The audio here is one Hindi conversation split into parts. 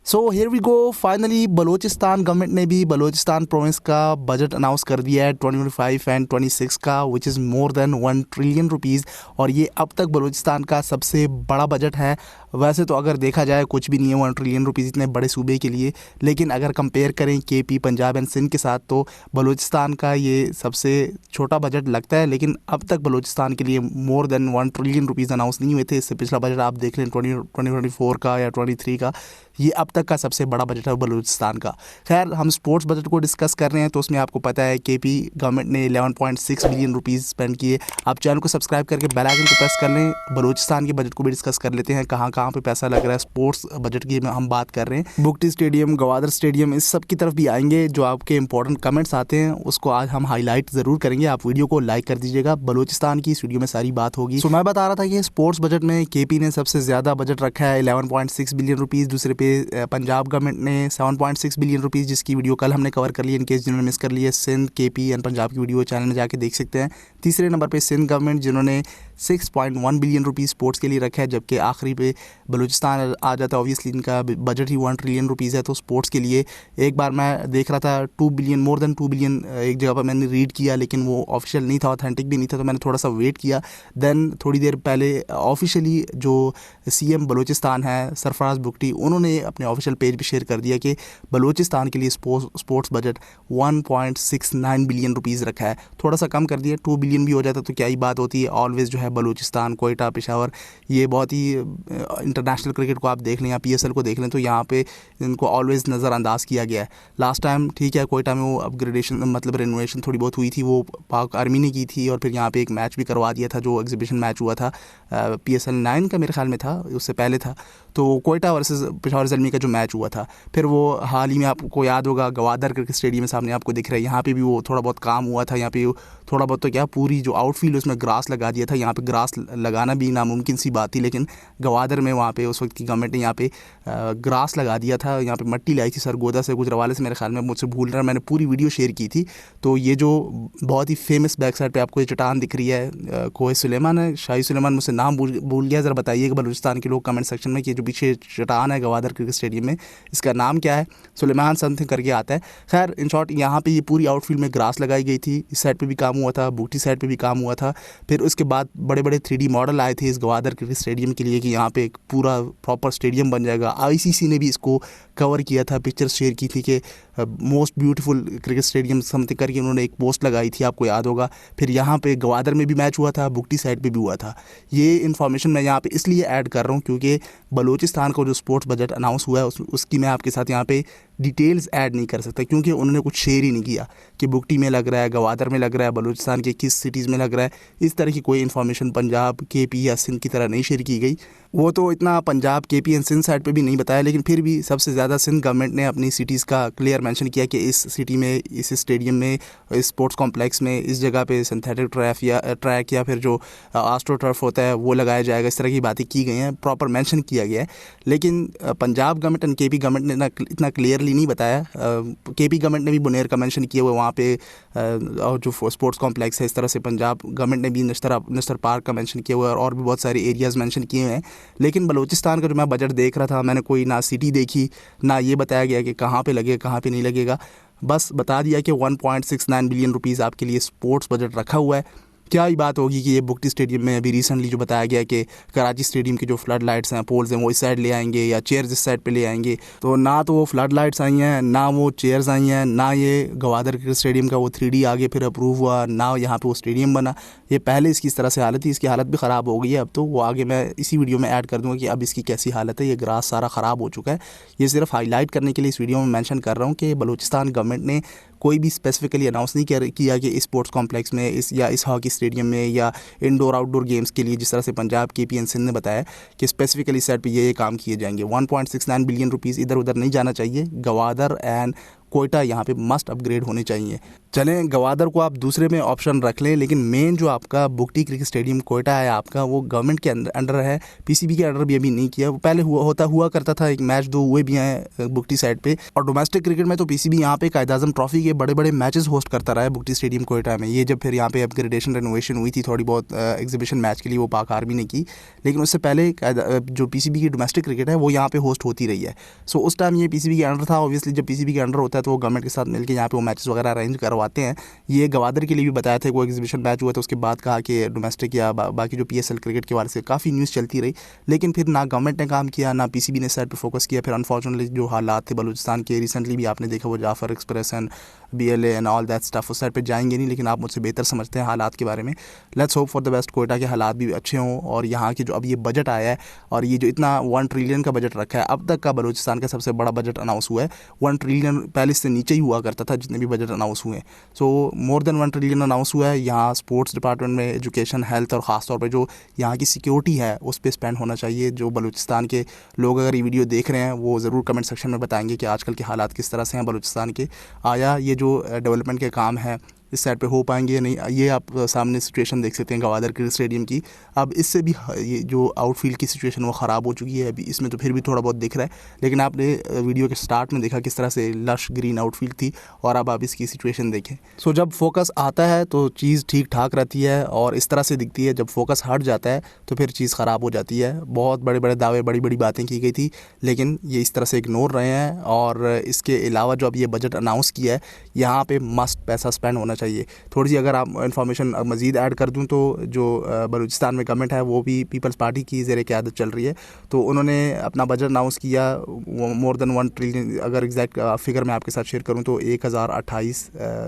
So here we go, finally Balochistan government ने भी बलूचिस्तान प्रोविंस का बजट अनाउंस कर दिया है 2025 एंड 26 का, which is more than 1 trillion rupees. और ये अब तक बलूचिस्तान का सबसे बड़ा बजट है। वैसे तो अगर देखा जाए कुछ भी नहीं है 1 ट्रिलियन रुपीज़ इतने बड़े सूबे के लिए, लेकिन अगर कंपेयर करें केपी, पंजाब एंड सिंध के साथ तो बलूचिस्तान का ये सबसे छोटा बजट लगता है। लेकिन अब तक बलूचिस्तान के लिए मोर देन 1 ट्रिलियन रुपीज़ अनाउंस नहीं हुए थे। इससे पिछला बजट आप देख लें 2024 का या 23 का, ये अब तक का सबसे बड़ा बजट है बलूचिस्तान का। खैर, हम स्पोर्ट्स बजट को डिस्कस कर रहे हैं तो उसमें आपको पता है केपी गवर्नमेंट ने 11.6 बिलियन रुपीज़ स्पेंड किए। आप चैनल को सब्सक्राइब करके बेल आइकन को प्रेस कर लें। बलूचिस्तान के बजट को भी डिस्कस कर लेते हैं, कहाँ कहाँ पे पैसा लग रहा है। स्पोर्ट्स बजट की हम बात कर रहे हैं, बुगटी स्टेडियम, गवादर स्टेडियम, इस सब की तरफ भी आएंगे। जो आपके इंपॉर्टेंट कमेंट्स आते हैं उसको आज हम हाईलाइट ज़रूर करेंगे। आप वीडियो को लाइक कर दीजिएगा। बलूचिस्तान की इस वीडियो में सारी बात होगी। सो मैं बता रहा था कि स्पोर्ट्स बजट में केपी ने सबसे ज़्यादा बजट रखा है 11.6 बिलियन रुपीज़। दूसरे पे पंजाब गवर्नमेंट ने 7.6 बिलियन रुपीज़, जिसकी वीडियो कल हमने कवर कर ली। इन केस जिन्होंने मिस कर ली है, सिंध, केपी एंड पंजाब की वीडियो चैनल में जाके देख सकते हैं। तीसरे नंबर पे सिंध गवर्नमेंट जिन्होंने 6.1 बिलियन रुपीज़ स्पोर्ट्स के लिए रखा है, जबकि आखिरी पे बलूचिस्तान आ जाता है। ऑब्वियसली इनका बजट ही 1 ट्रिलियन रुपीज़ है। तो स्पोर्ट्स के लिए एक बार मैं देख रहा था 2 बिलियन, मोर देन 2 बिलियन एक जगह पर मैंने रीड किया, लेकिन वो ऑफिशियल नहीं था, ऑथेंटिक भी नहीं था। तो मैंने थोड़ा सा वेट किया। देन थोड़ी देर पहले ऑफिशियली जो सीएम बलूचिस्तान है सरफराज बुगटी, उन्होंने अपने ऑफिशियल पेज पे शेयर कर दिया कि बलूचिस्तान के लिए स्पोर्ट्स बजट 1.69 बिलियन रुपीज़ रखा है। थोड़ा सा कम कर दिया, 2 बिलियन भी हो जाता तो क्या ही बात होती है। ऑलवेज जो है बलूचिस्तान, कोयटा, पेशावर, ये बहुत ही इंटरनेशनल क्रिकेट को आप देख लें या पीएसएल को देख लें तो यहाँ पे इनको ऑलवेज नज़रअंदाज किया गया है। लास्ट टाइम ठीक है कोयटा में वो अपग्रेडेशन मतलब रेनोवेशन थोड़ी बहुत हुई थी, वो पाक आर्मी ने की थी। और फिर यहाँ पे एक मैच भी करवा दिया था, जो एग्जीबिशन मैच हुआ था PSL 9 का मेरे ख्याल में था, उससे पहले था। तो कोयटा वर्सेस पेशावर ज़ल्मी का जो मैच हुआ था, फिर वो हाल ही में आपको याद होगा गवादर क्रिकेट स्टेडियम सामने आपको दिख रहा है, यहाँ पे भी वो थोड़ा बहुत काम हुआ था। यहाँ पे थोड़ा बहुत तो क्या, पूरी जो आउटफील्ड उसमें ग्रास लगा दिया था। यहाँ पे ग्रास लगाना भी नामुमकिन सी बात थी, लेकिन गवादर में वहाँ पे उस वक्त की गवर्नमेंट ने यहाँ पे ग्रास लगा दिया था। यहाँ पे मट्टी लाई थी सरगोदा से, गुजरावाले से, मेरे ख्याल में, मुझसे भूल रहा, मैंने पूरी वीडियो शेयर की थी। तो ये जो बहुत ही फेमस बैक साइड पे आपको ये चट्टान दिख रही है, कोहे सुलेमान है, शाही सुलेमान, मुझसे नाम भूल गया, ज़रा बताइएगा बलूचिस्तान के लोग कमेंट सेक्शन में कि जो पीछे चट्टान है गवादर क्रिकेट स्टेडियम में, इसका नाम क्या है। सुलेमान समथिंग करके आता है। खैर, इन शॉर्ट यहाँ पे ये पूरी आउटफील्ड में ग्रास लगाई गई थी। इस साइड पे भी काम हुआ था, बूटी साइड पे भी काम हुआ था। फिर उसके बाद बड़े बड़े 3D मॉडल आए थे इस गवादर क्रिकेट स्टेडियम के लिए कि यहाँ पे एक पूरा प्रॉपर स्टेडियम बन जाएगा। ICC ने भी इसको कवर किया था, पिक्चर्स शेयर की थी कि most beautiful cricket stadium something करके उन्होंने एक पोस्ट लगाई थी, आपको याद होगा। फिर यहाँ पे गवादर में भी मैच हुआ था, बुगटी साइड पे भी हुआ था। ये इन्फॉर्मेशन मैं यहाँ पे इसलिए ऐड कर रहा हूँ क्योंकि बलूचिस्तान का जो स्पोर्ट्स बजट अनाउंस हुआ है उसकी मैं आपके साथ यहाँ पे डिटेल्स ऐड नहीं कर सकता, क्योंकि उन्होंने कुछ शेयर ही नहीं किया कि बुगटी में लग रहा है, गवादर में लग रहा है, बलूचिस्तान के किस सिटीज़ में लग रहा है। इस तरह की कोई इन्फॉर्मेशन पंजाब, केपी या सिंध की तरह नहीं शेयर की गई। वो तो इतना Punjab, KP and Sindh side पे भी नहीं बताया, लेकिन फिर भी सबसे ज़्यादा सिंध गवर्नमेंट ने अपनी सिटीज़ का क्लियर मेंशन किया कि इस सिटी में, इस स्टेडियम में, इस स्पोर्ट्स कॉम्प्लेक्स में, इस जगह पे सिंथेटिक ट्रैक या फिर जो आस्ट्रो टर्फ होता है वो लगाया जाएगा। इस तरह की बातें की गई हैं, प्रॉपर मेंशन किया गया है। लेकिन Punjab government and KP government ने इतना क्लियरली नहीं बताया। केपी गवर्नमेंट ने भी बुनेर का मेंशन किया हुआ वहाँ पे, और जो स्पोर्ट्स कॉम्प्लेक्स है, इस तरह से पंजाब गवर्नमेंट ने भी नश्तर पार्क का मेंशन किया हुआ है और भी बहुत सारे एरियाज़ मेंशन किए हुए हैं। लेकिन बलूचिस्तान का जो मैं बजट देख रहा था, मैंने कोई ना सिटी देखी, ना ये बताया गया कि कहाँ पे लगेगा, कहाँ पे नहीं लगेगा। बस बता दिया कि 1.69 बिलियन रुपीज़ आपके लिए स्पोर्ट्स बजट रखा हुआ है। क्या ही बात होगी कि ये बुगटी स्टेडियम में अभी रिसेंटली जो बताया गया कि कराची स्टेडियम के जो फ्लड लाइट्स हैं, पोल्स हैं, वो इस साइड ले आएंगे या चेयर्स इस साइड पे ले आएंगे। तो ना तो वो फ्लड लाइट्स आई हैं, ना वो चेयर्स आई हैं, ना ये गवादर क्रिकेट स्टेडियम का वो 3D आगे फिर अप्रूव हुआ, ना यहाँ पे वो स्टेडियम बना। ये पहले इसकी इस तरह से हालत थी, इसकी हालत भी ख़राब हो गई है। अब तो वो आगे मैं इसी वीडियो में ऐड कर दूँगा कि अब इसकी कैसी हालत है। ये ग्रास सारा ख़राब हो चुका है। ये सिर्फ हाईलाइट करने के लिए इस वीडियो में मेंशन कर रहा हूँ कि बलूचिस्तान गवर्नमेंट ने कोई भी स्पेसिफिकली अनाउंस नहीं किया कि इस स्पोर्ट्स कॉम्प्लेक्स में, इस हॉकी स्टेडियम में या इंडोर आउटडोर गेम्स के लिए, जिस तरह से पंजाब, केपी एंड सिंध ने बताया कि स्पेसिफिकली इस साइड पे ये काम किए जाएंगे। 1.69 बिलियन रुपीज़ इधर उधर नहीं जाना चाहिए। गवादर एंड कोयटा यहाँ पे मस्ट अपग्रेड होने चाहिए। चलें, गवादर को आप दूसरे में ऑप्शन रख लें, लेकिन मेन जो आपका बुगटी क्रिकेट स्टेडियम कोयटा है आपका, वो गवर्नमेंट के अंडर है, पीसीबी के अंडर भी अभी नहीं किया। वो पहले हुआ करता था, एक मैच 2 हुए भी हैं बुगटी साइड पे। और डोमेस्टिक क्रिकेट में तो पीसीबी यहाँ पे कायद-ए-आज़म ट्रॉफी के बड़े बड़े मैचेस होस्ट करता रहा है बुगटी स्टेडियम कोयटा में। ये जब फिर यहाँ पे अपग्रेडेशन रेनोवेशन हुई थी थोड़ी बहुत एग्जीबिशन मैच के लिए, वो पाक आर्मी ने की, लेकिन उससे पहले जो पीसीबी की डोमेस्टिक क्रिकेट है वो यहाँ पे होस्ट होती रही है। सो उस टाइम ये पीसीबी के अंडर था। ऑब्वियसली जब पीसीबी के अंडर होता है तो वो गवर्नमेंट के साथ मिलकर यहाँ पे वो मैचेस वगैरह अरेंज करवाते हैं। ये गवादर के लिए भी बताया था, वो एग्जीबिशन मैच हुआ था, उसके बाद कहा कि डोमेस्टिक या बाकी जो पीएसएल क्रिकेट के बारे से काफ़ी न्यूज़ चलती रही, लेकिन फिर ना गवर्नमेंट ने काम किया, ना पीसीबी ने इस साइड पर फोकस किया। फिर अनफॉर्चुनेटली जो हालात थे बलूचिस्तान के, रिसेंटली भी आपने देखा वो Jaffar express and BLA and all that stuff, उस साइड पे जाएंगे नहीं, लेकिन आप मुझसे बेहतर समझते हैं हालात के बारे में। Let's hope for the best, Quetta के हालात भी अच्छे हों, और यहाँ की जो अब ये बजट आया है और ये जो इतना 1 ट्रिलियन का बजट रखा है, अब तक का बलूचिस्तान का सबसे बड़ा बजट अनाउंस हुआ है। 1 ट्रिलियन पहले से नीचे ही हुआ करता था जितने भी बजट अनाउंस हुए हैं। सो मोर देन 1 ट्रिलियन अनाउंस हुआ है। यहाँ स्पोर्ट्स डिपार्टमेंट में, एजुकेशन, हेल्थ और ख़ास तौर पर जो यहाँ की सिक्योरिटी है उस पर स्पेंड होना चाहिए। जो बलूचिस्तान के लोग अगर ये वीडियो देख रहे हैं वो ज़रूर कमेंट सेक्शन में बताएंगे कि आजकल के हालात किस तरह से हैं बलूचिस्तान के। आया ये जो डेवलपमेंट के काम है इस साइड पे हो पाएंगे या नहीं। ये आप सामने सिचुएशन देख सकते हैं गवादर क्रिकेट स्टेडियम की। अब इससे भी ये जो आउटफील्ड की सिचुएशन वो ख़राब हो चुकी है। अभी इसमें तो फिर भी थोड़ा बहुत दिख रहा है, लेकिन आपने वीडियो के स्टार्ट में देखा किस तरह से लश ग्रीन आउटफील्ड थी, और अब आप इसकी सिचुएशन देखें। सो जब फोकस आता है तो चीज़ ठीक ठाक रहती है और इस तरह से दिखती है। जब फोकस हट जाता है तो फिर चीज़ ख़राब हो जाती है। बहुत बड़े बड़े दावे, बड़ी बड़ी बातें की गई थी, लेकिन ये इस तरह से इग्नोर रहे हैं। और इसके अलावा जो अब ये बजट अनाउंस किया है, यहाँ पे मस्ट पैसा स्पेंड होना चाहिए। थोड़ी सी अगर आप इन्फॉर्मेशन मज़ीद ऐड कर दूं तो जो बलूचिस्तान में गवर्नमेंट है वो भी पीपल्स पार्टी की ज़ेर क़यादत चल रही है। तो उन्होंने अपना बजट अनाउंस किया मोर देन 1 ट्रिलियन। अगर एग्जैक्ट फिगर मैं आपके साथ शेयर करूं तो 1028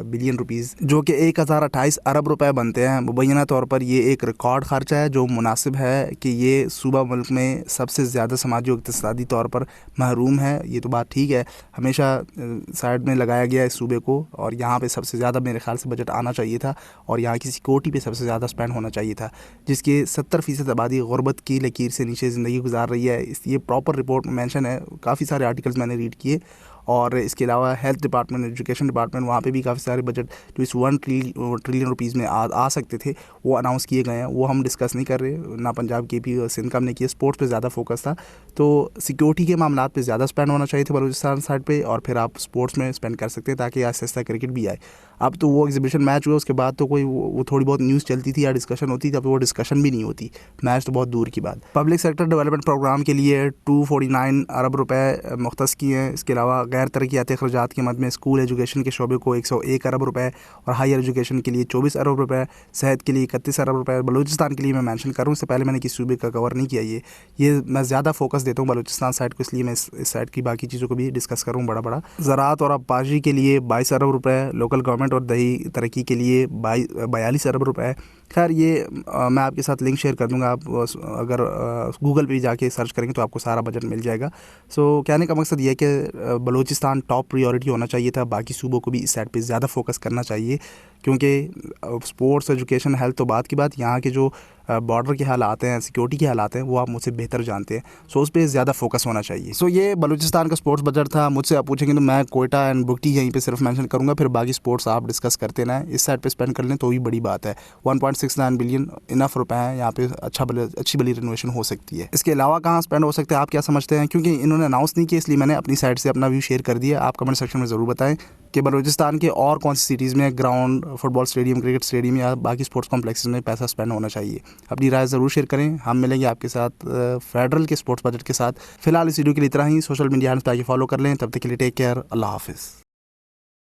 बिलियन रुपीज़, जो कि 1028 अरब रुपए बनते हैं। मुबैना तौर पर ये एक रिकॉर्ड खर्चा है जो मुनासिब है कि ये सूबा मुल्क में सबसे ज़्यादा समाजी और इक़्तिसादी तौर पर महरूम है। ये तो बात ठीक है, हमेशा साइड में लगाया गया इस सूबे को, और यहाँ पे सबसे ज़्यादा मेरे ख्याल से बजट आना चाहिए था, और यहाँ की सिक्योरिटी पे सबसे ज़्यादा स्पेंड होना चाहिए था, जिसके 70% आबादी गुर्बत की लकीर से नीचे ज़िंदगी गुजार रही है। ये प्रॉपर रिपोर्ट में मेंशन है, काफ़ी सारे आर्टिकल्स मैंने रीड किए। और इसके अलावा हेल्थ डिपार्टमेंट, एजुकेशन डिपार्टमेंट, वहाँ पे भी काफ़ी सारे बजट जो इस 1 ट्रिलियन रुपीज़ में आ सकते थे वो अनाउंस किए गए हैं। वो हम डिस्कस नहीं कर रहे, ना पंजाब KP और सिंध का हमने किया। स्पोर्ट्स पे ज़्यादा फोकस था, तो सिक्योरिटी के मामलात पे ज़्यादा स्पेंड होना चाहिए था बलूचिस्तान साइड पे, और फिर आप स्पोर्ट्स में स्पेंड कर सकते हैं ताकि आहिस्ता आहिस्ता क्रिकेट भी आए। अब तो वो एग्जीबिशन मैच हुआ, उसके बाद तो कोई वो थोड़ी बहुत न्यूज़ चलती थी या डिस्कशन होती थी, अब वो डिस्कशन भी नहीं होती, मैच तो बहुत दूर की बात। पब्लिक सेक्टर डेवलपमेंट प्रोग्राम के लिए 249 अरब रुपए मुख्तस किए हैं। इसके अलावा गैर तरक्याती अखराजात के मद में स्कूल एजुकेशन के शोबे को 101 अरब रुपए, और हायर एजुकेशन के लिए 24 अरब रुपए, सेहत के लिए 31 अरब रुपए। बलूचिस्तान के लिए मैं मेंशन करूँ, इससे पहले मैंने किसी सूबे का कवर नहीं किया। ये मैं ज़्यादा फोकस देता हूँ बलूचिस्तान साइड को, इसलिए मैं इस साइड की बाकी चीज़ों को भी डिस्कस करूँ बड़ा। ज़राअत और आबादी के लिए 22 अरब रुपए, लोकल गवर्नमेंट और दही तरक्की के लिए 42 अरब रुपए। खैर ये मैं आपके साथ लिंक शेयर कर दूंगा, आप अगर गूगल पे जाके सर्च करेंगे तो आपको सारा बजट मिल जाएगा। सो कहने का मकसद ये है कि बलूचिस्तान टॉप प्रायोरिटी होना चाहिए था, बाकी सूबों को भी इस साइड पे ज़्यादा फोकस करना चाहिए, क्योंकि स्पोर्ट्स, एजुकेशन, हेल्थ तो बात की बात, यहाँ के जो बॉर्डर के हालात हैं, सिक्योरिटी के हालात हैं, वो आप मुझसे बेहतर जानते हैं। सो उस पर ज़्यादा फोकस होना चाहिए। सो ये बलूचिस्तान का स्पोर्ट्स बजट था। मुझसे आप पूछेंगे तो मैं कोयटा एंड बुगटी यहीं पे सिर्फ मेंशन करूँगा, फिर बाकी स्पोर्ट्स आप डिस्कस करते ना, इस साइड पे स्पेंड कर लें तो ही बड़ी बात है। 1.69 बिलियन इनफ रुपए हैं, यहाँ पे अच्छी भली रिनोवेशन हो सकती है। इसके अलावा कहाँ स्पेंड हो सकते हैं, आप क्या समझते हैं? क्योंकि इन्होंने अनाउंस नहीं किया, इसलिए मैंने अपनी साइड से अपना व्यू शेयर कर दिया। आप कमेंट सेक्शन में ज़रूर बताएं कि बलूचिस्तान के और कौन सी सिटीज़ में ground, football stadium, cricket stadium या बाकी स्पोर्ट्स कॉम्प्लेक्सेस में पैसा स्पेंड होना चाहिए। अपनी राय ज़रूर शेयर करें। हम मिलेंगे आपके साथ फेडरल के स्पोर्ट्स बजट के साथ। फिलहाल इस वीडियो के लिए इतना ही। सोशल मीडिया हैंडल्स पे आके फॉलो कर लें। तब तक के लिए टेक केयर, अल्लाह हाफिज़।